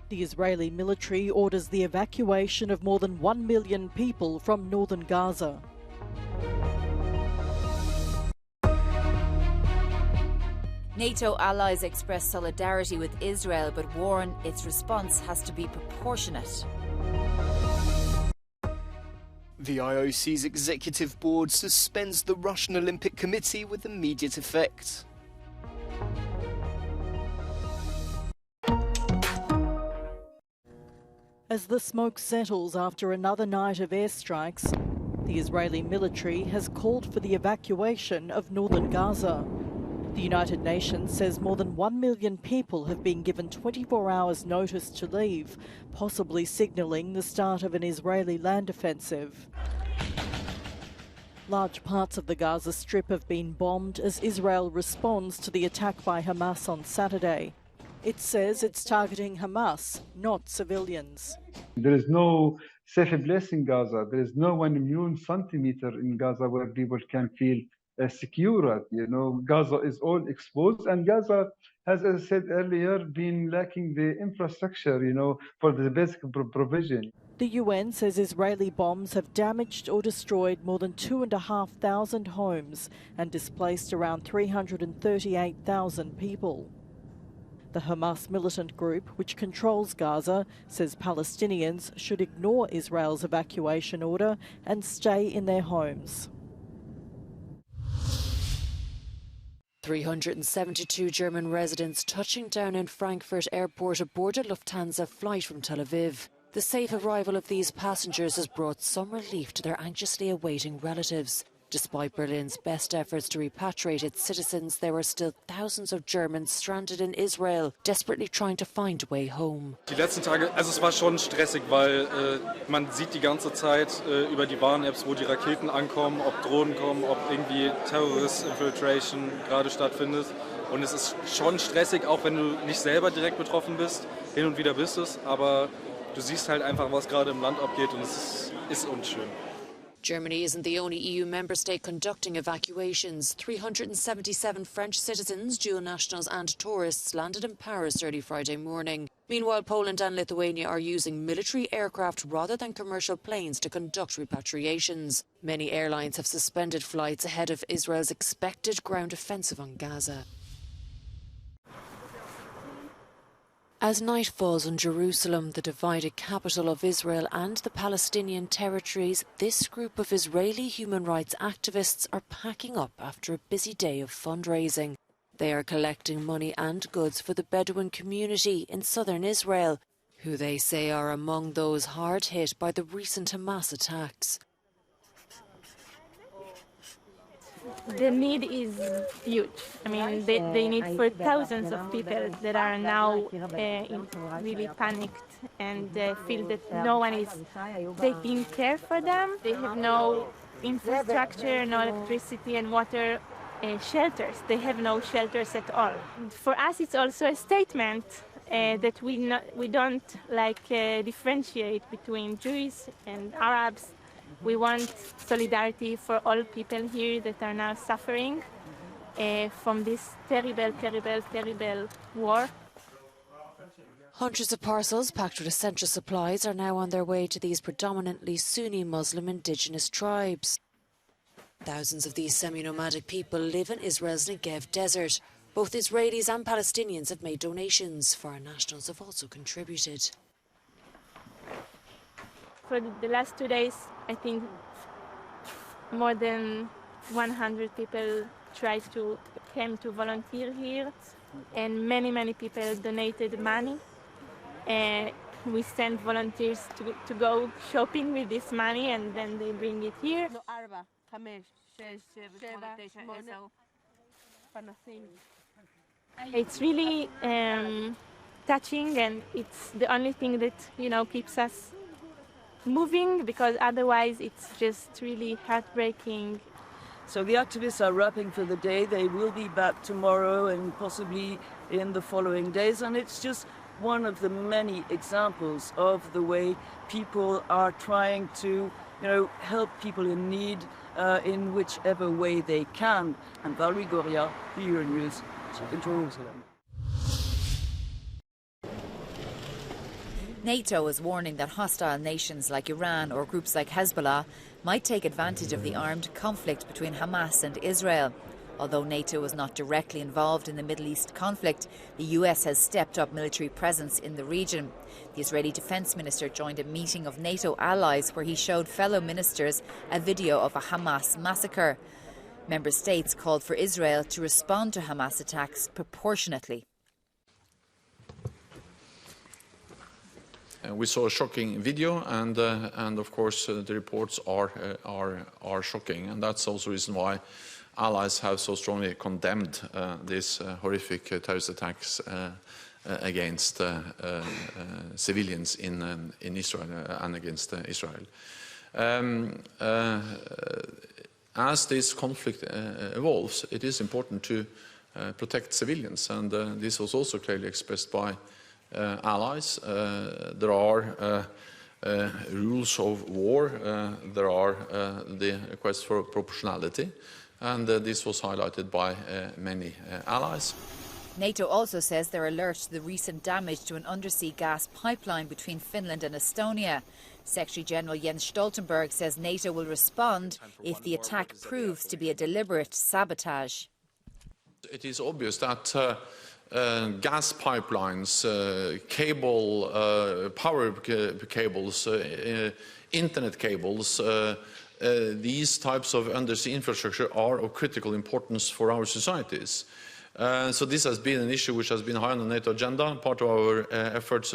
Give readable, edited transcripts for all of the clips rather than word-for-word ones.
The Israeli military orders the evacuation of more than 1 million people from northern Gaza. NATO allies express solidarity with Israel but warn its response has to be proportionate. The IOC's executive board suspends the Russian Olympic Committee with immediate effect. As the smoke settles after another night of airstrikes, the Israeli military has called for the evacuation of northern Gaza. The United Nations says more than 1 million people have been given 24 hours notice to leave, possibly signalling the start of an Israeli land offensive. Large parts of the Gaza Strip have been bombed as Israel responds to the attack by Hamas on Saturday. It says it's targeting Hamas, not civilians. There is no safe place in Gaza. There is no 1 million centimeter in Gaza where people can feel secure. Gaza is all exposed, and Gaza has, as I said earlier, been lacking the infrastructure, for the basic provision. The UN says Israeli bombs have damaged or destroyed more than 2,500 homes and displaced around 338,000 people. The Hamas militant group, which controls Gaza, says Palestinians should ignore Israel's evacuation order and stay in their homes. 372 German residents touching down in Frankfurt airport aboard a Lufthansa flight from Tel Aviv. The safe arrival of these passengers has brought some relief to their anxiously awaiting relatives. Despite Berlin's best efforts to repatriate its citizens, there are still thousands of Germans stranded in Israel, desperately trying to find a way home. Die letzten Tage, es war schon stressig, weil man sieht die ganze Zeit über die Warn-Apps, wo die Raketen ankommen, ob Drohnen kommen, ob irgendwie Terrorist-Infiltration gerade stattfindet. Und es ist schon stressig, auch wenn du nicht selber direkt betroffen bist. Hin und wieder bist es, aber du siehst halt einfach, was gerade im Land abgeht, und es ist unschön. Germany isn't the only EU member state conducting evacuations. 377 French citizens, dual nationals and tourists landed in Paris early Friday morning. Meanwhile, Poland and Lithuania are using military aircraft rather than commercial planes to conduct repatriations. Many airlines have suspended flights ahead of Israel's expected ground offensive on Gaza. As night falls on Jerusalem, the divided capital of Israel and the Palestinian territories, this group of Israeli human rights activists are packing up after a busy day of fundraising. They are collecting money and goods for the Bedouin community in southern Israel, who they say are among those hard hit by the recent Hamas attacks. The need is huge. I mean, they need for thousands of people that are now really panicked and feel that no one is taking care for them. They have no infrastructure, no electricity and water, shelters. They have no shelters at all. For us, it's also a statement that we don't differentiate between Jews and Arabs. We want solidarity for all people here that are now suffering from this terrible, terrible, terrible war. Hundreds of parcels packed with essential supplies are now on their way to these predominantly Sunni Muslim indigenous tribes. Thousands of these semi-nomadic people live in Israel's Negev desert. Both Israelis and Palestinians have made donations. Foreign nationals have also contributed. For the last 2 days, I think more than 100 people came to volunteer here, and many people donated money. We sent volunteers to go shopping with this money, and then they bring it here. It's really touching, and it's the only thing that keeps us moving, because otherwise it's just really heartbreaking. So the activists are wrapping for the day. They will be back tomorrow and possibly in the following days, and it's just one of the many examples of the way people are trying to help people in need in whichever way they can. And Valerie Goria, Euronews in Jerusalem. NATO is warning that hostile nations like Iran or groups like Hezbollah might take advantage of the armed conflict between Hamas and Israel. Although NATO is not directly involved in the Middle East conflict, the US has stepped up military presence in the region. The Israeli defence minister joined a meeting of NATO allies where he showed fellow ministers a video of a Hamas massacre. Member states called for Israel to respond to Hamas attacks proportionately. We saw a shocking video, and of course the reports are shocking, and that's also the reason why allies have so strongly condemned these horrific terrorist attacks against civilians in Israel and against Israel. As this conflict evolves, it is important to protect civilians, and this was also clearly expressed by allies. There are rules of war, there are the request for proportionality, and this was highlighted by many allies. NATO also says they're alert to the recent damage to an undersea gas pipeline between Finland and Estonia. Secretary General Jens Stoltenberg says NATO will respond if the attack proves to be a deliberate sabotage. It is obvious that gas pipelines, power cables, internet cables, these types of undersea infrastructure are of critical importance for our societies. So this has been an issue which has been high on the NATO agenda, part of our efforts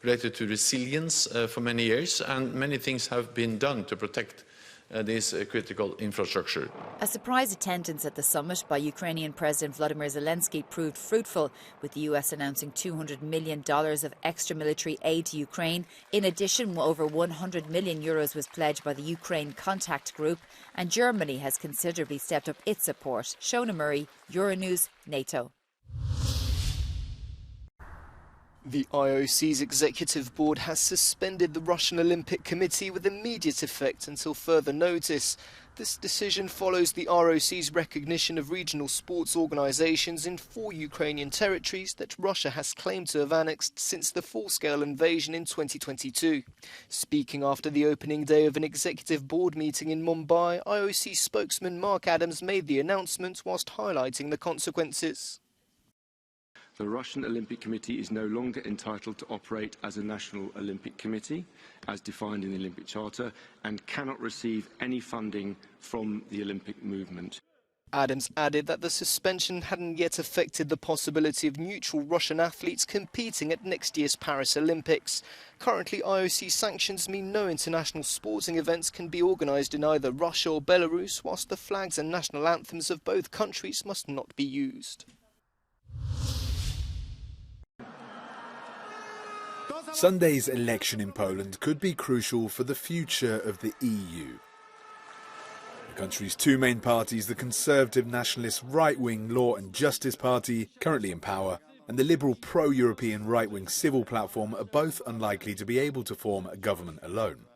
related to resilience for many years, and many things have been done to protect this critical infrastructure. A surprise attendance at the summit by Ukrainian President Volodymyr Zelensky proved fruitful, with the US announcing $200 million of extra military aid to Ukraine. In addition, over €100 million was pledged by the Ukraine Contact Group, and Germany has considerably stepped up its support. Shona Murray, Euronews, NATO. The IOC's executive board has suspended the Russian Olympic Committee with immediate effect until further notice. This decision follows the ROC's recognition of regional sports organisations in 4 Ukrainian territories that Russia has claimed to have annexed since the full-scale invasion in 2022. Speaking after the opening day of an executive board meeting in Mumbai, IOC spokesman Mark Adams made the announcement whilst highlighting the consequences. The Russian Olympic Committee is no longer entitled to operate as a National Olympic Committee, as defined in the Olympic Charter, and cannot receive any funding from the Olympic movement. Adams added that the suspension hadn't yet affected the possibility of neutral Russian athletes competing at next year's Paris Olympics. Currently, IOC sanctions mean no international sporting events can be organised in either Russia or Belarus, whilst the flags and national anthems of both countries must not be used. Sunday's election in Poland could be crucial for the future of the EU. The country's 2 main parties, the Conservative Nationalist right-wing Law and Justice Party, currently in power, and the liberal pro-European right-wing Civil Platform are both unlikely to be able to form a government alone.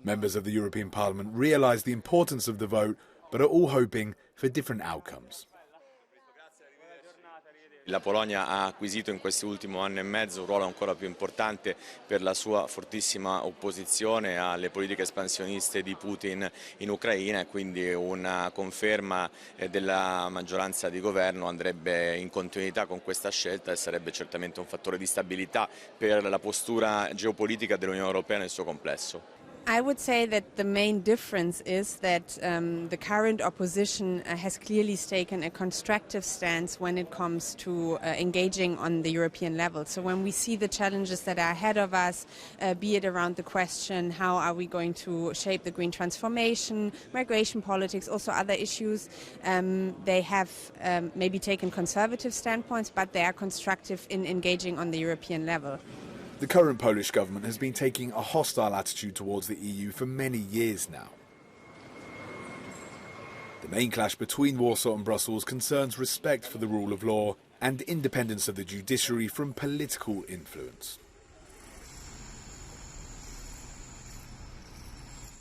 Members of the European Parliament realise the importance of the vote, but are all hoping for different outcomes. La Polonia ha acquisito in quest'ultimo anno e mezzo un ruolo ancora più importante per la sua fortissima opposizione alle politiche espansioniste di Putin in Ucraina, e quindi una conferma della maggioranza di governo andrebbe in continuità con questa scelta e sarebbe certamente un fattore di stabilità per la postura geopolitica dell'Unione Europea nel suo complesso. I would say that the main difference is that the current opposition has clearly taken a constructive stance when it comes to engaging on the European level. So when we see the challenges that are ahead of us, be it around the question how are we going to shape the green transformation, migration politics, also other issues, they have maybe taken conservative standpoints, but they are constructive in engaging on the European level. The current Polish government has been taking a hostile attitude towards the EU for many years now. The main clash between Warsaw and Brussels concerns respect for the rule of law and independence of the judiciary from political influence.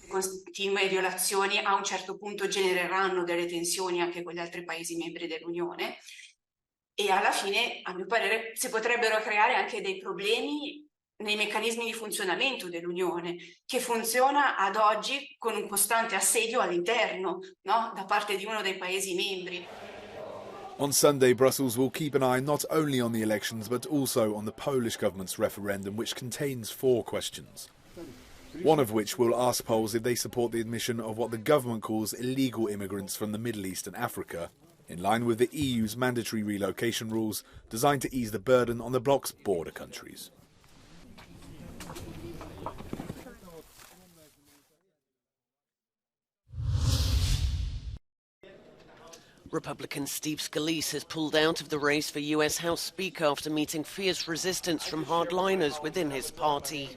Continue violazioni a un certo punto genereranno delle tensioni anche con gli altri Paesi membri dell'Unione. e alla fine, a mio parere, si potrebbero creare anche dei problemi nei meccanismi di funzionamento dell'Unione, che funziona ad oggi con un costante assedio all'interno, no? Da parte di uno dei Paesi membri. On Sunday, Brussels will keep an eye not only on the elections but also on the Polish government's referendum, which contains 4 questions. One of which will ask Poles if they support the admission of what the government calls illegal immigrants from the Middle East and Africa, in line with the EU's mandatory relocation rules designed to ease the burden on the bloc's border countries. Republican Steve Scalise has pulled out of the race for US House Speaker after meeting fierce resistance from hardliners within his party.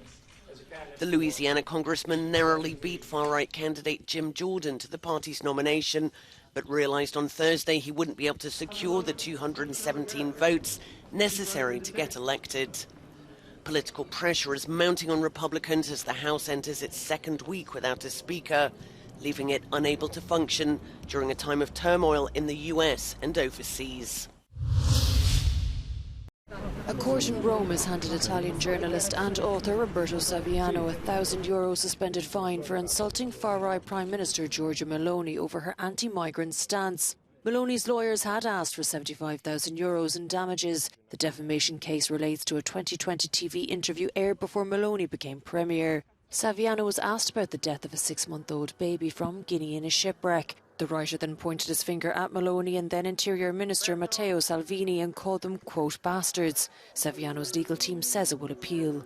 The Louisiana congressman narrowly beat far-right candidate Jim Jordan to the party's nomination, but realized on Thursday he wouldn't be able to secure the 217 votes necessary to get elected. Political pressure is mounting on Republicans as the House enters its second week without a speaker, leaving it unable to function during a time of turmoil in the US and overseas. A court in Rome has handed Italian journalist and author Roberto Saviano a €1,000 suspended fine for insulting far-right Prime Minister Giorgia Meloni over her anti-migrant stance. Meloni's lawyers had asked for €75,000 in damages. The defamation case relates to a 2020 TV interview aired before Meloni became Premier. Saviano was asked about the death of a 6-month-old baby from Guinea in a shipwreck. The writer then pointed his finger at Meloni and then Interior Minister Matteo Salvini and called them, quote, bastards. Saviano's legal team says it will appeal.